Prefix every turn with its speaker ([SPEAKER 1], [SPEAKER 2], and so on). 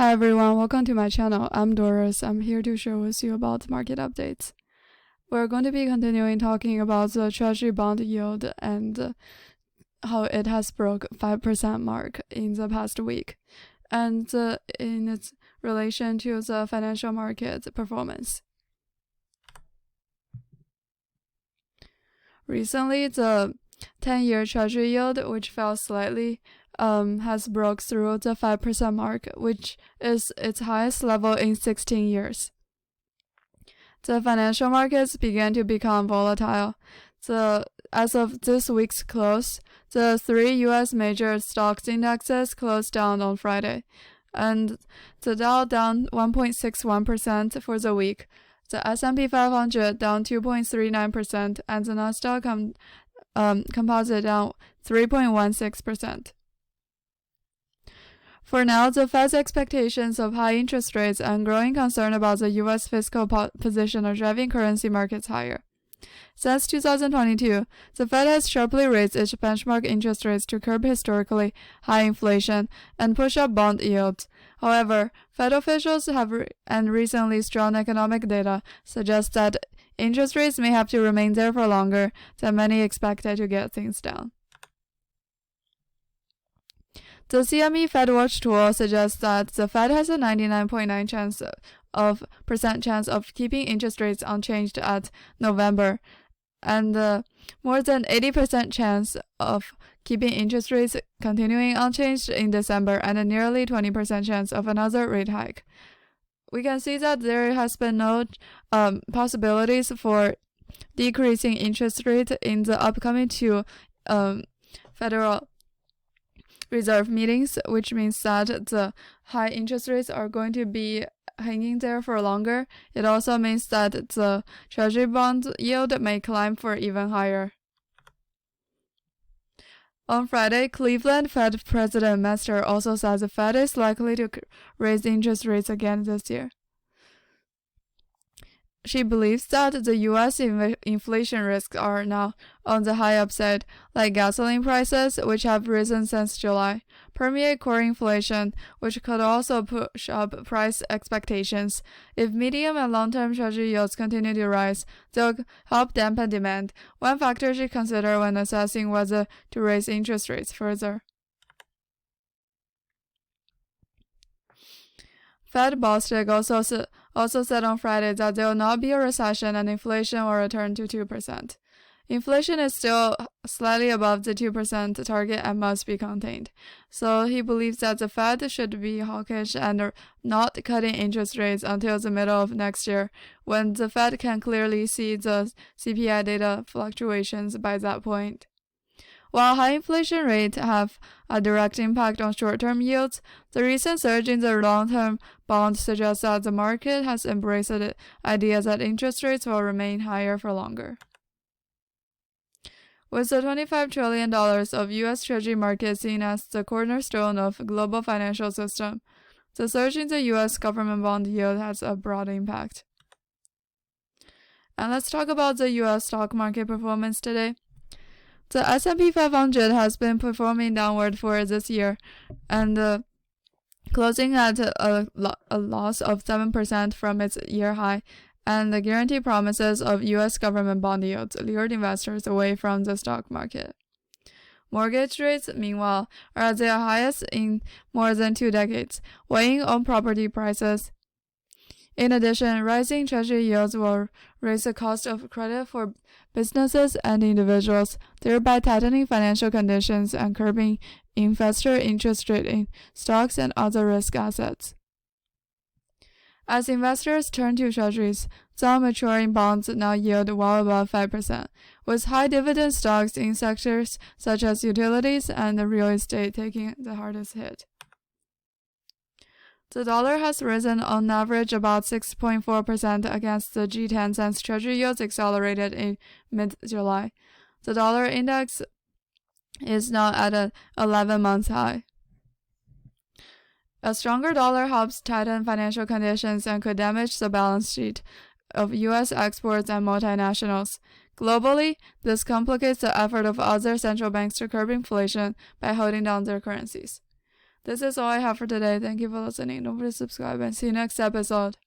[SPEAKER 1] Hi everyone, welcome to my channel. I'm Doris. I'm here to share with you about market updates. We're going to be continuing talking about the Treasury bond yield and how it has broke 5% mark in the past week, and in its relation to the financial market performance. Recently, the 10-year Treasury yield, which fell slightly, has broke through the 5% mark, which is its highest level in 16 years. The financial markets began to become volatile. As of this week's close, the 3 U.S. major stocks indexes closed down on Friday, and the Dow down 1.61% for the week, the S&P 500 down 2.39%, and the Nasdaq Composite down 3.16%. For now, the Fed's expectations of high interest rates and growing concern about the U.S. fiscal position are driving currency markets higher. Since 2022, the Fed has sharply raised its benchmark interest rates to curb historically high inflation and push up bond yields. However, Fed officials and recently strong economic data suggest that interest rates may have to remain there for longer than many expected to get things done. The CME FedWatch tool suggests that the Fed has a 99.9% chance of keeping interest rates unchanged at November, and more than 80% chance of keeping interest rates continuing unchanged in December, and a nearly 20% chance of another rate hike. We can see that there has been no possibilities for decreasing interest rate in the upcoming two Federal Reserve meetings, which means that the high interest rates are going to be hanging there for longer. It also means that the Treasury bond yield may climb for even higher. On Friday, Cleveland Fed President Mester also said the Fed is likely to raise interest rates again this year. She believes that the U.S. inflation risks are now on the high upside, like gasoline prices, which have risen since July, permeate core inflation, which could also push up price expectations. If medium and long-term Treasury yields continue to rise, they'll help dampen demand, one factor to consider when assessing whether to raise interest rates further. Fed Bostic also said on Friday that there will not be a recession and inflation will return to 2%. Inflation is still slightly above the 2% target and must be contained. So he believes that the Fed should be hawkish and not cutting interest rates until the middle of next year, when the Fed can clearly see the CPI data fluctuations by that point. While high inflation rates have a direct impact on short-term yields, the recent surge in the long-term bond suggests that the market has embraced the idea that interest rates will remain higher for longer. With the $25 trillion of U.S. Treasury market seen as the cornerstone of the global financial system, the surge in the U.S. government bond yield has a broad impact. And let's talk about the U.S. stock market performance today. The S&P 500 has been performing downward for this year, and closing at a loss of 7% from its year high, and the guaranteed promises of U.S. government bond yields lured investors away from the stock market. Mortgage rates, meanwhile, are at their highest in more than 2 decades, weighing on property prices. In addition, rising Treasury yields will raise the cost of credit for businesses and individuals, thereby tightening financial conditions and curbing investor interest rate in stocks and other risk assets. As investors turn to Treasuries, some maturing bonds now yield well above 5%, with high dividend stocks in sectors such as utilities and real estate taking the hardest hit. The dollar has risen on average about 6.4% against the G10 since Treasury yields accelerated in mid-July. The dollar index is now at an 11-month high. A stronger dollar helps tighten financial conditions and could damage the balance sheet of U.S. exports and multinationals. Globally, this complicates the effort of other central banks to curb inflation by holding down their currencies. This is all I have for today. Thank you for listening. Don't forget to subscribe and see you next episode.